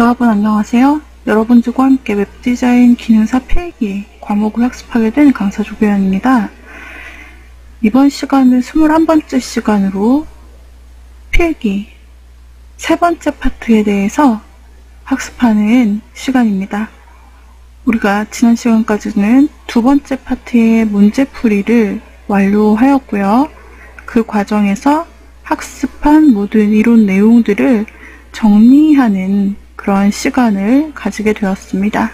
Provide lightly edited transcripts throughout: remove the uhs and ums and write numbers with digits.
여러분 안녕하세요. 여러분들과 함께 웹디자인 기능사 필기 과목을 학습하게 된 강사 조교연입니다. 이번 시간은 21번째 시간으로 필기 세 번째 파트에 대해서 학습하는 시간입니다. 우리가 지난 시간까지는 두 번째 파트의 문제풀이를 완료하였고요. 그 과정에서 학습한 모든 이론 내용들을 정리하는 그런 시간을 가지게 되었습니다.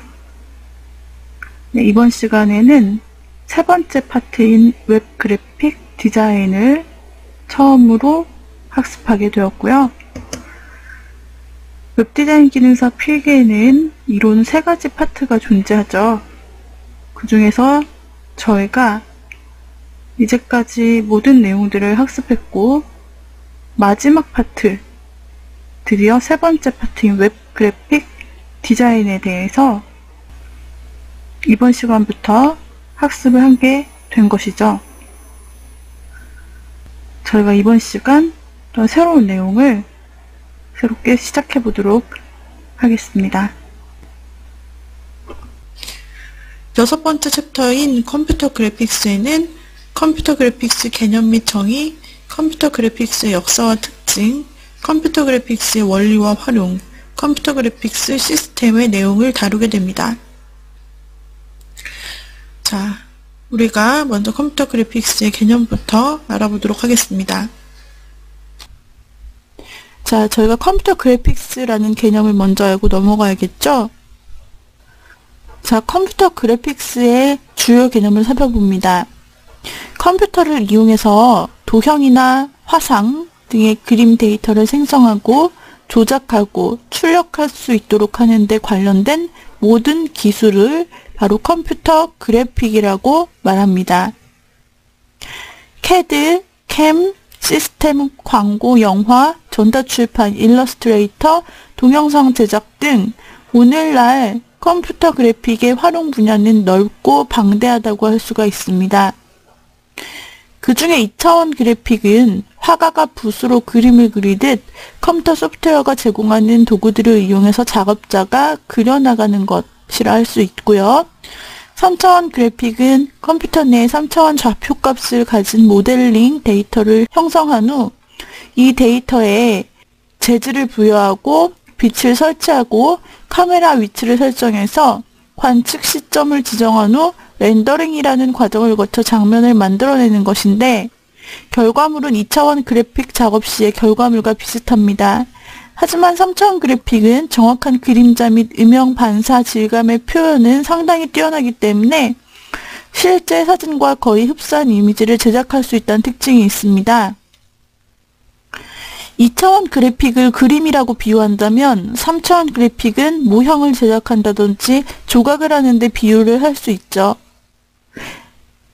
네, 이번 시간에는 세 번째 파트인 웹 그래픽 디자인을 처음으로 학습하게 되었고요. 웹 디자인 기능사 필기에는 이론 세 가지 파트가 존재하죠. 그 중에서 저희가 이제까지 모든 내용들을 학습했고 마지막 파트, 드디어 세 번째 파트인 웹 그래픽 디자인에 대해서 이번 시간부터 학습을 하게 된 것이죠. 저희가 이번 시간 또 새로운 내용을 새롭게 시작해 보도록 하겠습니다. 여섯 번째 챕터인 컴퓨터 그래픽스에는 컴퓨터 그래픽스 개념 및 정의, 컴퓨터 그래픽스의 역사와 특징, 컴퓨터 그래픽스의 원리와 활용, 컴퓨터 그래픽스 시스템의 내용을 다루게 됩니다. 자, 우리가 먼저 컴퓨터 그래픽스의 개념부터 알아보도록 하겠습니다. 자, 저희가 컴퓨터 그래픽스라는 개념을 먼저 알고 넘어가야겠죠? 자, 컴퓨터 그래픽스의 주요 개념을 살펴봅니다. 컴퓨터를 이용해서 도형이나 화상 등의 그림 데이터를 생성하고 조작하고 출력할 수 있도록 하는 데 관련된 모든 기술을 바로 컴퓨터 그래픽이라고 말합니다. CAD, CAM, 시스템, 광고, 영화, 전자출판, 일러스트레이터, 동영상 제작 등 오늘날 컴퓨터 그래픽의 활용 분야는 넓고 방대하다고 할 수가 있습니다. 그 중에 2차원 그래픽은 화가가 붓으로 그림을 그리듯 컴퓨터 소프트웨어가 제공하는 도구들을 이용해서 작업자가 그려나가는 것이라 할 수 있고요. 3차원 그래픽은 컴퓨터 내에 3차원 좌표값을 가진 모델링 데이터를 형성한 후 이 데이터에 재질을 부여하고 빛을 설치하고 카메라 위치를 설정해서 관측 시점을 지정한 후 렌더링이라는 과정을 거쳐 장면을 만들어내는 것인데 결과물은 2차원 그래픽 작업 시의 결과물과 비슷합니다. 하지만 3차원 그래픽은 정확한 그림자 및 음영 반사 질감의 표현은 상당히 뛰어나기 때문에 실제 사진과 거의 흡사한 이미지를 제작할 수 있다는 특징이 있습니다. 2차원 그래픽을 그림이라고 비유한다면 3차원 그래픽은 모형을 제작한다든지 조각을 하는데 비유를 할 수 있죠.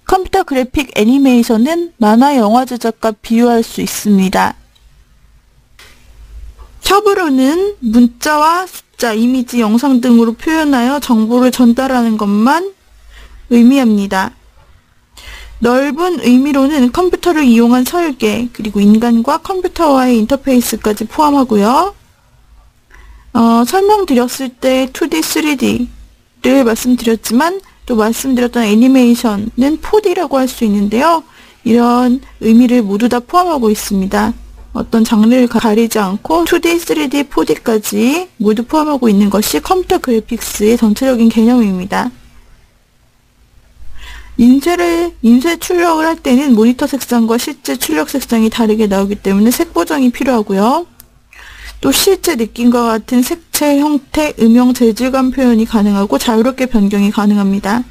컴퓨터 그래픽 애니메이션은 만화 영화 제작과 비유할 수 있습니다. 협으로는 문자와 숫자, 이미지, 영상 등으로 표현하여 정보를 전달하는 것만 의미합니다. 넓은 의미로는 컴퓨터를 이용한 설계, 그리고 인간과 컴퓨터와의 인터페이스까지 포함하고요. 설명드렸을 때 2D, 3D를 말씀드렸지만 또 말씀드렸던 애니메이션은 4D라고 할 수 있는데요. 이런 의미를 모두 다 포함하고 있습니다. 어떤 장르를 가리지 않고 2D, 3D, 4D까지 모두 포함하고 있는 것이 컴퓨터 그래픽스의 전체적인 개념입니다. 인쇄 출력을 할 때는 모니터 색상과 실제 출력 색상이 다르게 나오기 때문에 색 보정이 필요하고요. 또 실제 느낌과 같은 색채, 형태, 음영, 재질감 표현이 가능하고 자유롭게 변경이 가능합니다.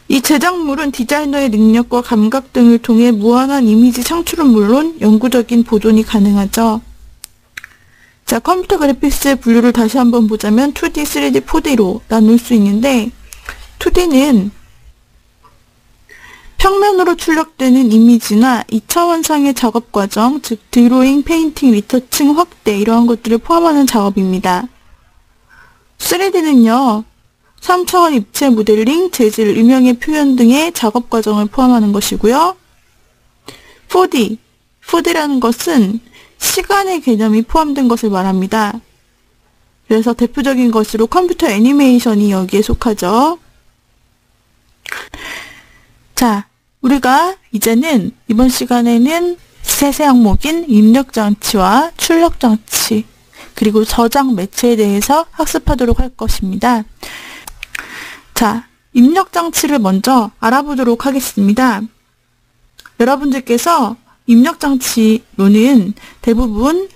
이 제작물은 디자이너의 능력과 감각 등을 통해 무한한 이미지 창출은 물론 영구적인 보존이 가능하죠. 자, 컴퓨터 그래픽스의 분류를 다시 한번 보자면 2D, 3D, 4D로 나눌 수 있는데 2D는 평면으로 출력되는 이미지나 2차원상의 작업 과정, 즉 드로잉, 페인팅, 리터칭, 확대 이러한 것들을 포함하는 작업입니다. 3D는요. 3차원 입체 모델링, 재질, 음영의 표현 등의 작업 과정을 포함하는 것이고요. 4D라는 것은 시간의 개념이 포함된 것을 말합니다. 그래서 대표적인 것으로 컴퓨터 애니메이션이 여기에 속하죠. 자, 우리가 이제는 이번 시간에는 세세 항목인 입력장치와 출력장치, 그리고 저장 매체에 대해서 학습하도록 할 것입니다. 자, 입력장치를 먼저 알아보도록 하겠습니다. 여러분들께서 입력장치로는 대부분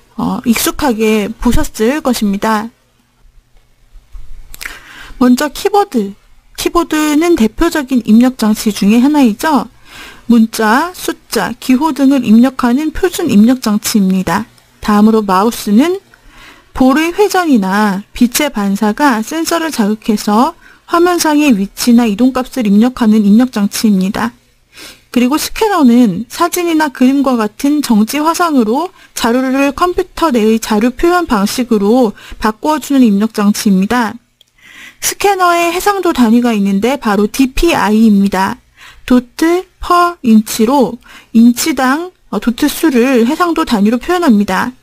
익숙하게 보셨을 것입니다. 먼저 키보드는 대표적인 입력장치 중에 하나이죠. 문자, 숫자, 기호 등을 입력하는 표준 입력장치입니다. 다음으로 마우스는 볼의 회전이나 빛의 반사가 센서를 자극해서 화면상의 위치나 이동값을 입력하는 입력장치입니다. 그리고 스캐너는 사진이나 그림과 같은 정지 화상으로 자료를 컴퓨터 내의 자료 표현 방식으로 바꾸어주는 입력장치입니다. 스캐너의 해상도 단위가 있는데 바로 DPI입니다. 도트 퍼 인치로 인치당 도트 수를 해상도 단위로 표현합니다.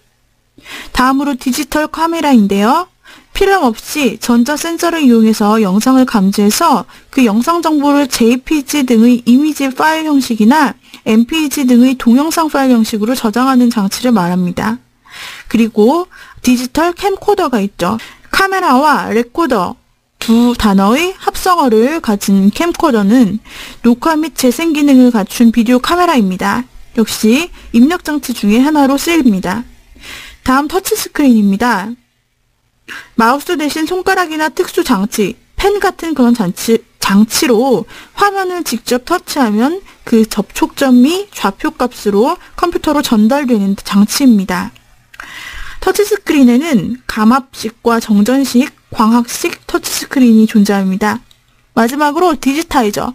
다음으로 디지털 카메라인데요. 필름 없이 전자 센서를 이용해서 영상을 감지해서 그 영상 정보를 JPG 등의 이미지 파일 형식이나 MPG 등의 동영상 파일 형식으로 저장하는 장치를 말합니다. 그리고 디지털 캠코더가 있죠. 카메라와 레코더 두 단어의 합성어를 가진 캠코더는 녹화 및 재생 기능을 갖춘 비디오 카메라입니다. 역시 입력장치 중에 하나로 쓰입니다. 다음 터치스크린입니다. 마우스 대신 손가락이나 특수 장치, 펜 같은 그런 장치로 화면을 직접 터치하면 그 접촉점이 좌표값으로 컴퓨터로 전달되는 장치입니다. 터치스크린에는 감압식과 정전식, 광학식 터치스크린이 존재합니다. 마지막으로 디지타이저.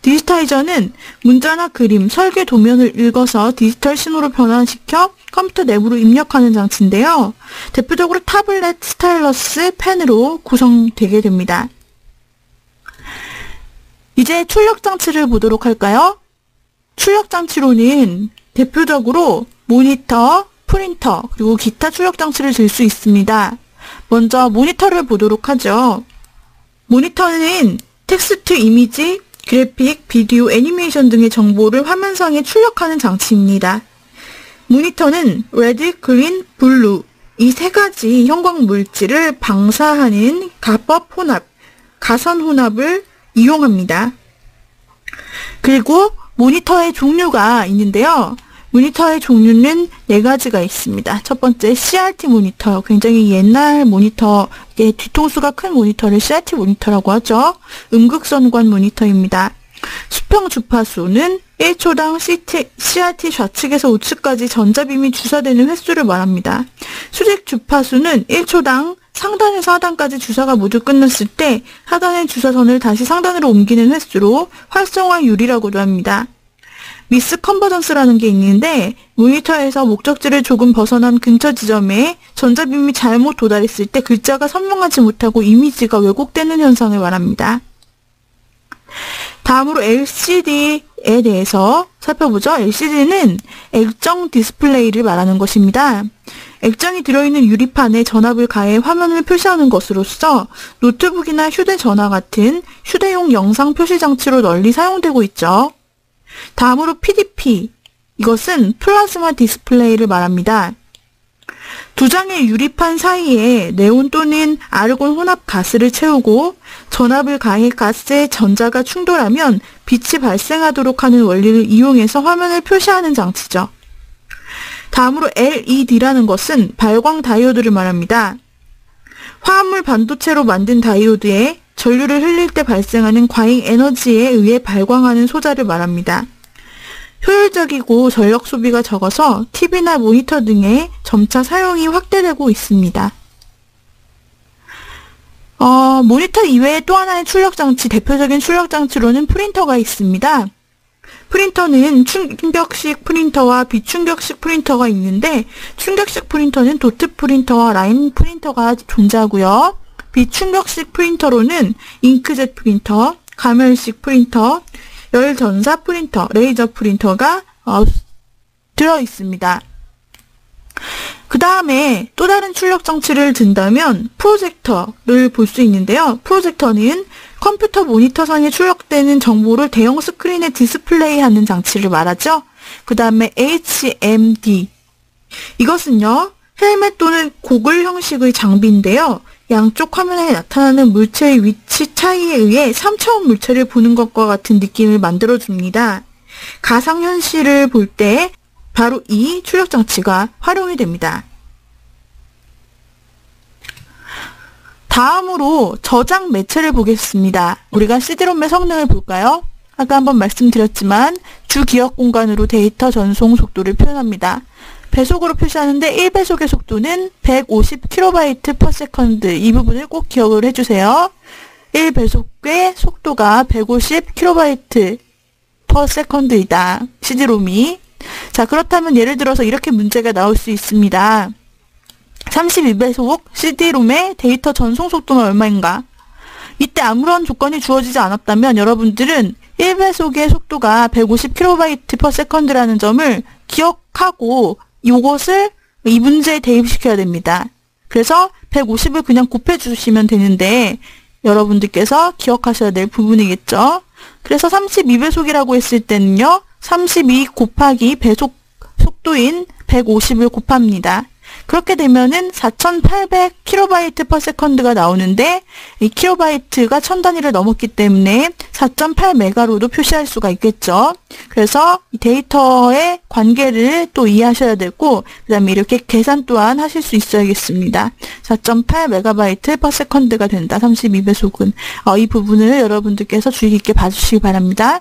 디지타이저는 문자나 그림, 설계 도면을 읽어서 디지털 신호로 변환시켜 컴퓨터 내부로 입력하는 장치인데요. 대표적으로 타블렛, 스타일러스, 펜으로 구성되게 됩니다. 이제 출력장치를 보도록 할까요? 출력장치로는 대표적으로 모니터, 프린터, 그리고 기타 출력장치를 들 수 있습니다. 먼저 모니터를 보도록 하죠. 모니터는 텍스트, 이미지, 그래픽, 비디오, 애니메이션 등의 정보를 화면상에 출력하는 장치입니다. 모니터는 레드, 그린, 블루 이 세 가지 형광 물질을 방사하는 가법 혼합, 가선 혼합을 이용합니다. 그리고 모니터의 종류가 있는데요. 모니터의 종류는 4가지가 있습니다. 첫 번째 CRT 모니터, 굉장히 옛날 모니터, 뒤통수가 큰 모니터를 CRT 모니터라고 하죠. 음극선관 모니터입니다. 수평 주파수는 1초당 CRT 좌측에서 우측까지 전자빔이 주사되는 횟수를 말합니다. 수직 주파수는 1초당 상단에서 하단까지 주사가 모두 끝났을 때 하단의 주사선을 다시 상단으로 옮기는 횟수로 활성화율이라고도 합니다. 미스 컨버전스라는 게 있는데 모니터에서 목적지를 조금 벗어난 근처 지점에 전자빔이 잘못 도달했을 때 글자가 선명하지 못하고 이미지가 왜곡되는 현상을 말합니다. 다음으로 LCD에 대해서 살펴보죠. LCD는 액정 디스플레이를 말하는 것입니다. 액정이 들어있는 유리판에 전압을 가해 화면을 표시하는 것으로서 노트북이나 휴대전화 같은 휴대용 영상 표시 장치로 널리 사용되고 있죠. 다음으로 PDP, 이것은 플라즈마 디스플레이를 말합니다. 두 장의 유리판 사이에 네온 또는 아르곤 혼합 가스를 채우고 전압을 가해 가스의 전자가 충돌하면 빛이 발생하도록 하는 원리를 이용해서 화면을 표시하는 장치죠. 다음으로 LED라는 것은 발광 다이오드를 말합니다. 화합물 반도체로 만든 다이오드에 전류를 흘릴 때 발생하는 과잉 에너지에 의해 발광하는 소자를 말합니다. 효율적이고 전력 소비가 적어서 TV나 모니터 등의 점차 사용이 확대되고 있습니다. 모니터 이외에 또 하나의 출력장치, 대표적인 출력장치로는 프린터가 있습니다. 프린터는 충격식 프린터와 비충격식 프린터가 있는데 충격식 프린터는 도트 프린터와 라인 프린터가 존재하고요. 비충격식 프린터로는 잉크젯 프린터, 가멸식 프린터, 열전사 프린터, 레이저 프린터가 들어 있습니다. 그 다음에 또 다른 출력 장치를 든다면 프로젝터를 볼 수 있는데요. 프로젝터는 컴퓨터 모니터상에 출력되는 정보를 대형 스크린에 디스플레이하는 장치를 말하죠. 그 다음에 HMD. 이것은요, 헬멧 또는 고글 형식의 장비인데요. 양쪽 화면에 나타나는 물체의 위치 차이에 의해 3차원 물체를 보는 것과 같은 느낌을 만들어줍니다. 가상현실을 볼 때 바로 이 출력 장치가 활용이 됩니다. 다음으로 저장 매체를 보겠습니다. 우리가 CD롬의 성능을 볼까요? 아까 한번 말씀드렸지만 주 기억 공간으로 데이터 전송 속도를 표현합니다. 배속으로 표시하는데 1배속의 속도는 150kB/s. 이 부분을 꼭 기억을 해주세요. 1배속의 속도가 150kB/s이다. CD롬이. 자, 그렇다면 예를 들어서 이렇게 문제가 나올 수 있습니다. 32배속 CD롬의 데이터 전송 속도는 얼마인가? 이때 아무런 조건이 주어지지 않았다면 여러분들은 1배속의 속도가 150kB/s라는 점을 기억하고 이것을 이 문제에 대입시켜야 됩니다. 그래서 150을 그냥 곱해주시면 되는데 여러분들께서 기억하셔야 될 부분이겠죠. 그래서 32배속이라고 했을 때는요. 32 곱하기 배속 속도인 150을 곱합니다. 그렇게 되면은 4800kB/s가 나오는데 이 킬로바이트가 1000단위를 넘었기 때문에 4.8메가로도 표시할 수가 있겠죠. 그래서 이 데이터의 관계를 또 이해하셔야 되고 그 다음에 이렇게 계산 또한 하실 수 있어야겠습니다. 4.8MB/s가 된다. 32배속은. 이 부분을 여러분들께서 주의 깊게 봐주시기 바랍니다.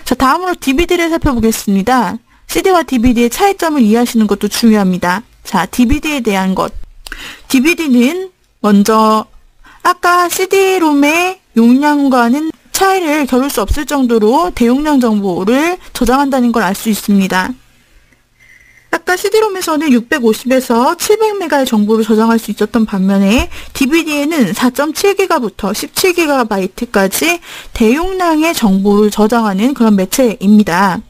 자, 다음으로 DVD를 살펴보겠습니다. CD와 DVD의 차이점을 이해하시는 것도 중요합니다. 자, DVD에 대한 것. DVD는 먼저 아까 CD롬의 용량과는 차이를 겨룰 수 없을 정도로 대용량 정보를 저장한다는 걸 알 수 있습니다. 아까 CD롬에서는 650에서 700메가의 정보를 저장할 수 있었던 반면에 DVD에는 4.7기가부터 17기가바이트까지 대용량의 정보를 저장하는 그런 매체입니다.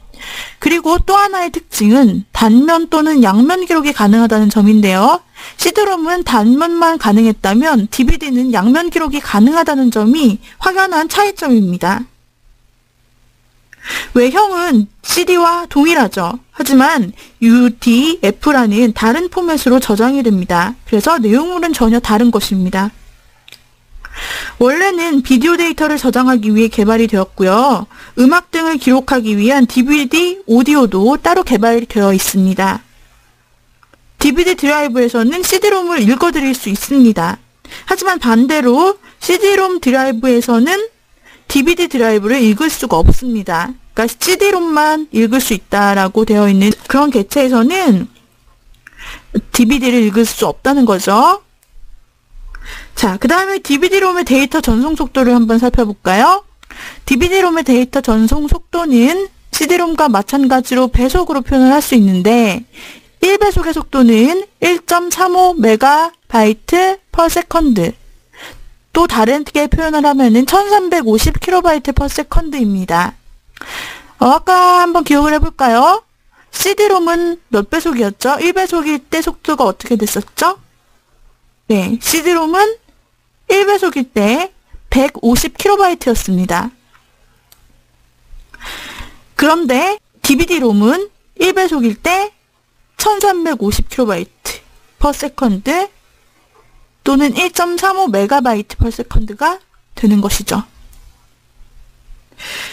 그리고 또 하나의 특징은 단면 또는 양면 기록이 가능하다는 점인데요. CD롬은 단면만 가능했다면 DVD는 양면 기록이 가능하다는 점이 확연한 차이점입니다. 외형은 CD와 동일하죠. 하지만 UDF라는 다른 포맷으로 저장이 됩니다. 그래서 내용물은 전혀 다른 것입니다. 원래는 비디오 데이터를 저장하기 위해 개발이 되었고요. 음악 등을 기록하기 위한 DVD 오디오도 따로 개발이 되어 있습니다. DVD 드라이브에서는 CD롬을 읽어드릴 수 있습니다. 하지만 반대로 CD롬 드라이브에서는 DVD 드라이브를 읽을 수가 없습니다. 그러니까 CD롬만 읽을 수 있다라고 되어 있는 그런 객체에서는 DVD를 읽을 수 없다는 거죠. 자, 그 다음에 DVD롬의 데이터 전송 속도를 한번 살펴볼까요? DVD롬의 데이터 전송 속도는 CD롬과 마찬가지로 배속으로 표현을 할 수 있는데 1배속의 속도는 1.35MB/s. 또 다르게 표현을 하면은 1350kB/s입니다. 아까 한번 기억을 해볼까요? CD롬은 몇 배속이었죠? 1배속일 때 속도가 어떻게 됐었죠? 네, CD롬은 1배속일 때 150kB였습니다. 그런데 DVD롬은 1배속일 때 1350kB/s 또는 1.35MB/s가 되는 것이죠.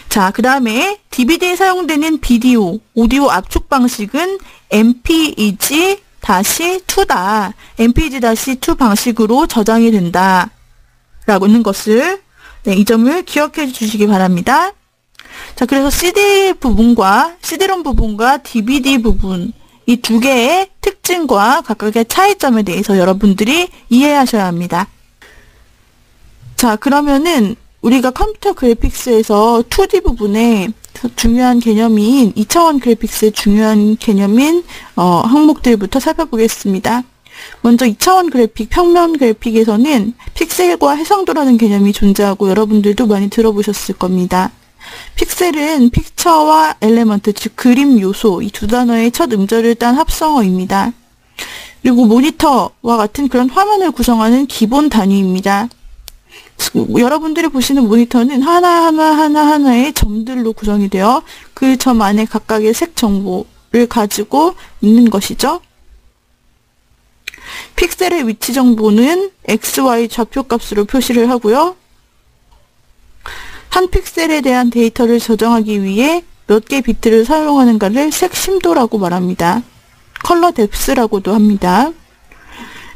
자, 그 다음에 DVD에 사용되는 비디오, 오디오 압축 방식은 MPEG-2다. MPEG-2 방식으로 저장이 된다. 라고 있는 것을, 네, 이 점을 기억해 주시기 바랍니다. 자, 그래서 CD 부분과, CD롬 부분과 DVD 부분, 이 두 개의 특징과 각각의 차이점에 대해서 여러분들이 이해하셔야 합니다. 자, 그러면은 우리가 컴퓨터 그래픽스에서 2D 부분에 중요한 개념인 2차원 그래픽스의 중요한 개념인 항목들부터 살펴보겠습니다. 먼저 2차원 그래픽, 평면 그래픽에서는 픽셀과 해상도라는 개념이 존재하고 여러분들도 많이 들어보셨을 겁니다. 픽셀은 픽처와 엘레먼트, 즉 그림 요소, 이 두 단어의 첫 음절을 딴 합성어입니다. 그리고 모니터와 같은 그런 화면을 구성하는 기본 단위입니다. 여러분들이 보시는 모니터는 하나하나의 점들로 구성이 되어 그 점 안에 각각의 색 정보를 가지고 있는 것이죠. 픽셀의 위치 정보는 X, Y 좌표값으로 표시를 하고요. 한 픽셀에 대한 데이터를 저장하기 위해 몇 개 비트를 사용하는가를 색 심도라고 말합니다. 컬러 뎁스라고도 합니다.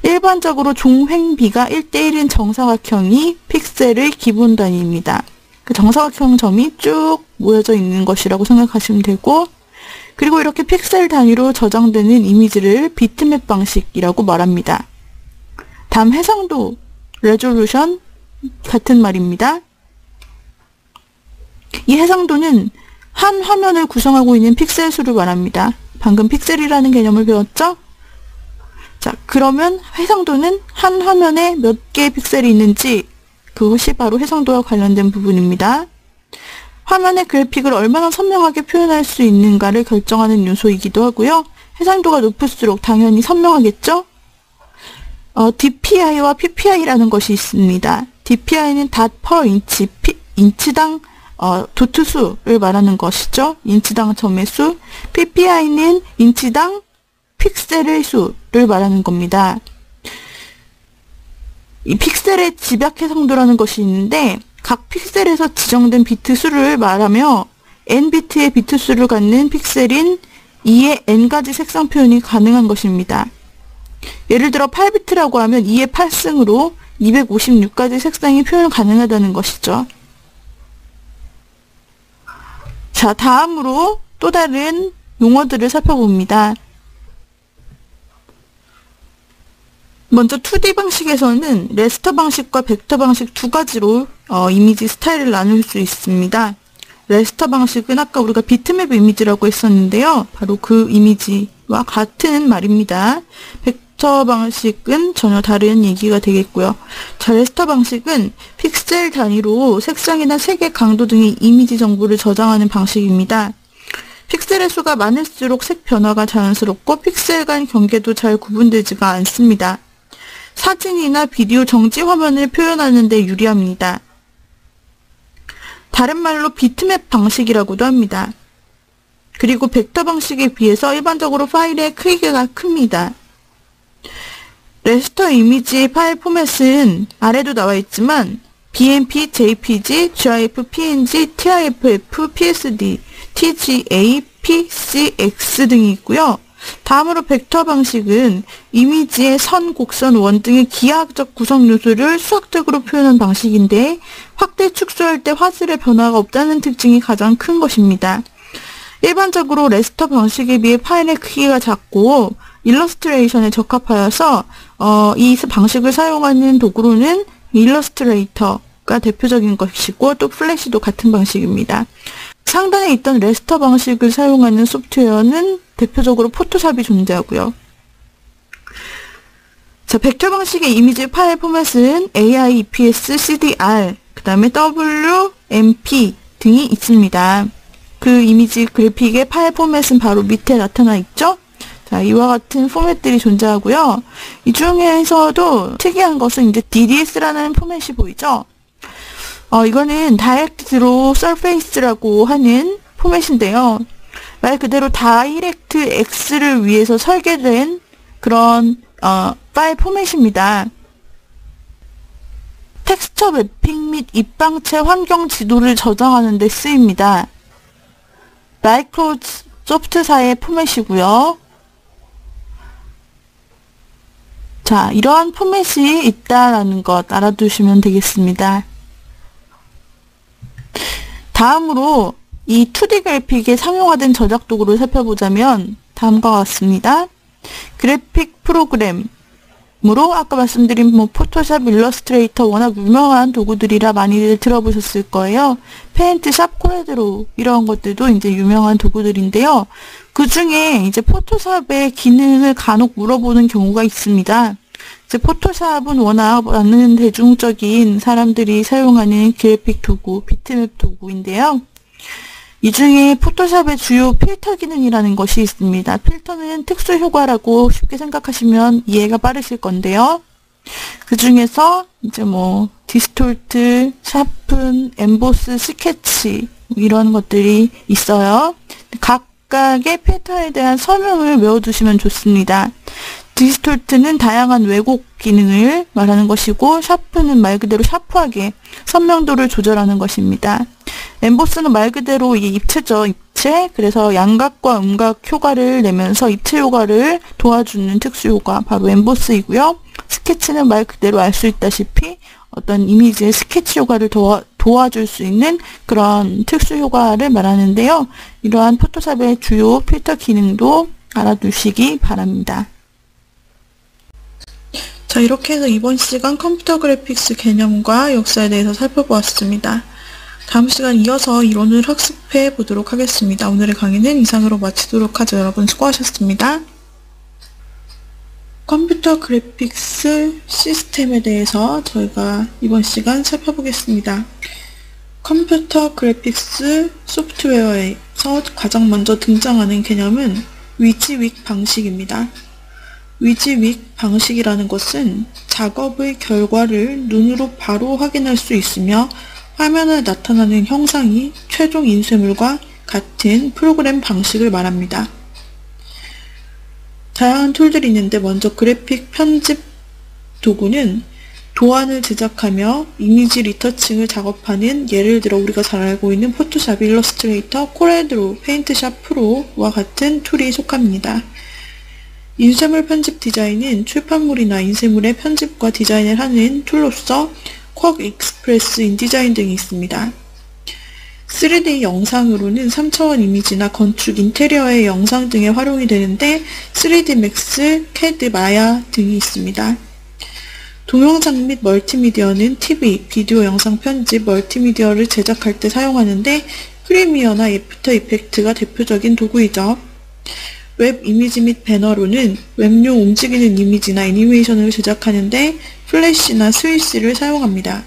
일반적으로 종횡비가 1:1인 정사각형이 픽셀의 기본 단위입니다. 그 정사각형 점이 쭉 모여져 있는 것이라고 생각하시면 되고, 그리고 이렇게 픽셀 단위로 저장되는 이미지를 비트맵 방식이라고 말합니다. 다음 해상도, 레졸루션 같은 말입니다. 이 해상도는 한 화면을 구성하고 있는 픽셀 수를 말합니다. 방금 픽셀이라는 개념을 배웠죠? 자, 그러면 해상도는 한 화면에 몇 개의 픽셀이 있는지, 그것이 바로 해상도와 관련된 부분입니다. 화면의 그래픽을 얼마나 선명하게 표현할 수 있는가를 결정하는 요소이기도 하고요. 해상도가 높을수록 당연히 선명하겠죠? DPI와 PPI라는 것이 있습니다. DPI는 dot per inch, 인치당 도트 수를 말하는 것이죠. 인치당 점의 수. PPI는 인치당 픽셀의 수를 말하는 겁니다. 이 픽셀의 집약 해상도라는 것이 있는데, 각 픽셀에서 지정된 비트 수를 말하며 n비트의 비트 수를 갖는 픽셀인 2의 n가지 색상 표현이 가능한 것입니다. 예를 들어 8비트라고 하면 2의 8승으로 256가지 색상이 표현 가능하다는 것이죠. 자, 다음으로 또 다른 용어들을 살펴봅니다. 먼저 2D 방식에서는 레스터 방식과 벡터 방식 두 가지로 이미지 스타일을 나눌 수 있습니다. 레스터 방식은 아까 우리가 비트맵 이미지라고 했었는데요. 바로 그 이미지와 같은 말입니다. 벡터 방식은 전혀 다른 얘기가 되겠고요. 자, 레스터 방식은 픽셀 단위로 색상이나 색의 강도 등의 이미지 정보를 저장하는 방식입니다. 픽셀의 수가 많을수록 색 변화가 자연스럽고 픽셀 간 경계도 잘 구분되지가 않습니다. 사진이나 비디오 정지 화면을 표현하는 데 유리합니다. 다른 말로 비트맵 방식이라고도 합니다. 그리고 벡터 방식에 비해서 일반적으로 파일의 크기가 큽니다. 레스터 이미지의 파일 포맷은 아래도 나와 있지만 BMP, JPG, GIF, PNG, TIFF, PSD, TGA, PCX 등이 있고요. 다음으로 벡터 방식은 이미지의 선, 곡선, 원 등의 기하학적 구성 요소를 수학적으로 표현한 방식인데, 확대 축소할 때 화질의 변화가 없다는 특징이 가장 큰 것입니다. 일반적으로 레스터 방식에 비해 파일의 크기가 작고 일러스트레이션에 적합하여서 이 방식을 사용하는 도구로는 일러스트레이터가 대표적인 것이고, 또 플래시도 같은 방식입니다. 상단에 있던 레스터 방식을 사용하는 소프트웨어는 대표적으로 포토샵이 존재하고요. 자, 벡터 방식의 이미지 파일 포맷은 AI, EPS, CDR, 그 다음에 WMP 등이 있습니다. 그 이미지 그래픽의 파일 포맷은 바로 밑에 나타나 있죠? 자, 이와 같은 포맷들이 존재하고요. 이 중에서도 특이한 것은 이제 DDS라는 포맷이 보이죠? 이거는 다이렉트 드로우 서페이스라고 하는 포맷인데요. 말 그대로 다이렉트 X를 위해서 설계된 그런 파일 포맷입니다. 텍스처 매핑 및 입방체 환경 지도를 저장하는 데 쓰입니다. 마이크로소프트사의 포맷이고요. 자, 이러한 포맷이 있다라는 것 알아두시면 되겠습니다. 다음으로 이 2D 그래픽에 상용화된 저작 도구를 살펴보자면 다음과 같습니다. 그래픽 프로그램으로 아까 말씀드린 포토샵, 일러스트레이터 워낙 유명한 도구들이라 많이들 들어보셨을 거예요. 페인트, 샵, 코레드로 이런 것들도 이제 유명한 도구들인데요. 그 중에 이제 포토샵의 기능을 간혹 물어보는 경우가 있습니다. 이제 포토샵은 워낙 많은 대중적인 사람들이 사용하는 그래픽 도구, 비트맵 도구인데요. 이 중에 포토샵의 주요 필터 기능이라는 것이 있습니다. 필터는 특수 효과라고 쉽게 생각하시면 이해가 빠르실 건데요. 그 중에서 이제 디스톨트, 샤픈, 엠보스, 스케치 이런 것들이 있어요. 각각의 필터에 대한 설명을 외워두시면 좋습니다. 디스톨트는 다양한 왜곡 기능을 말하는 것이고, 샤프는 말 그대로 샤프하게 선명도를 조절하는 것입니다. 엠보스는 말 그대로 이게 입체죠, 입체. 그래서 양각과 음각 효과를 내면서 입체 효과를 도와주는 특수 효과, 바로 엠보스이고요. 스케치는 말 그대로 알 수 있다시피 어떤 이미지의 스케치 효과를 도와줄 수 있는 그런 특수 효과를 말하는데요. 이러한 포토샵의 주요 필터 기능도 알아두시기 바랍니다. 자, 이렇게 해서 이번 시간 컴퓨터 그래픽스 개념과 역사에 대해서 살펴보았습니다. 다음 시간 이어서 이론을 학습해 보도록 하겠습니다. 오늘의 강의는 이상으로 마치도록 하죠. 여러분 수고하셨습니다. 컴퓨터 그래픽스 시스템에 대해서 저희가 이번 시간 살펴보겠습니다. 컴퓨터 그래픽스 소프트웨어에서 가장 먼저 등장하는 개념은 위지윅 방식입니다. 위지윅 방식이라는 것은 작업의 결과를 눈으로 바로 확인할 수 있으며 화면에 나타나는 형상이 최종 인쇄물과 같은 프로그램 방식을 말합니다. 다양한 툴들이 있는데 먼저 그래픽 편집 도구는 도안을 제작하며 이미지 리터칭을 작업하는, 예를 들어 우리가 잘 알고 있는 포토샵, 일러스트레이터, 코렐드로, 페인트샵 프로와 같은 툴이 속합니다. 인쇄물 편집 디자인은 출판물이나 인쇄물의 편집과 디자인을 하는 툴로서 쿼 익스프레스, 인디자인 등이 있습니다. 3D 영상으로는 3차원 이미지나 건축, 인테리어의 영상 등에 활용이 되는데 3D 맥스, 캐드, 마야 등이 있습니다. 동영상 및 멀티미디어는 TV, 비디오 영상 편집, 멀티미디어를 제작할 때 사용하는데 프리미어나 애프터 이펙트가 대표적인 도구이죠. 웹 이미지 및 배너로는 웹용 움직이는 이미지나 애니메이션을 제작하는데 플래시나 스위스를 사용합니다.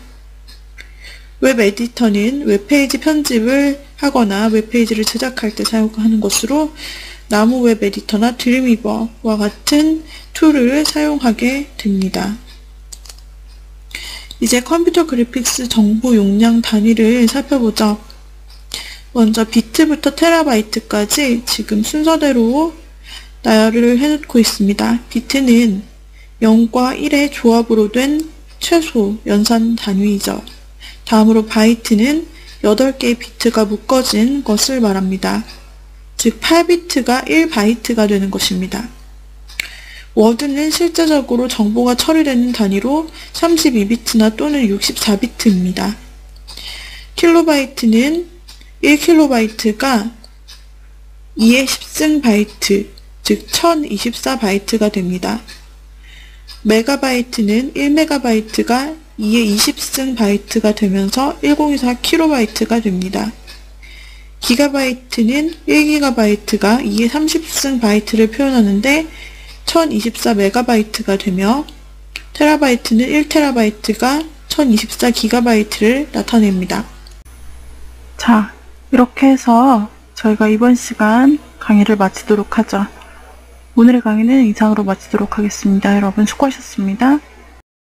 웹 에디터는 웹페이지 편집을 하거나 웹페이지를 제작할 때 사용하는 것으로 나무 웹 에디터나 드림위버와 같은 툴을 사용하게 됩니다. 이제 컴퓨터 그래픽스 정보 용량 단위를 살펴보죠. 먼저 비트부터 테라바이트까지 지금 순서대로 나열을 해놓고 있습니다. 비트는 0과 1의 조합으로 된 최소 연산 단위이죠. 다음으로 바이트는 8개의 비트가 묶어진 것을 말합니다. 즉 8비트가 1바이트가 되는 것입니다. 워드는 실제적으로 정보가 처리되는 단위로 32비트나 또는 64비트입니다. 킬로바이트는 1킬로바이트가 2의 10승 바이트, 즉 1024바이트가 됩니다. 메가바이트는 1메가바이트가 2의 20승 바이트가 되면서 1024킬로바이트가 됩니다. 기가바이트는 1기가바이트가 2의 30승 바이트를 표현하는데 1024메가바이트가 되며, 테라바이트는 1테라바이트가 1024기가바이트를 나타냅니다. 자, 이렇게 해서 저희가 이번 시간 강의를 마치도록 하죠. 오늘의 강의는 이상으로 마치도록 하겠습니다. 여러분 수고하셨습니다.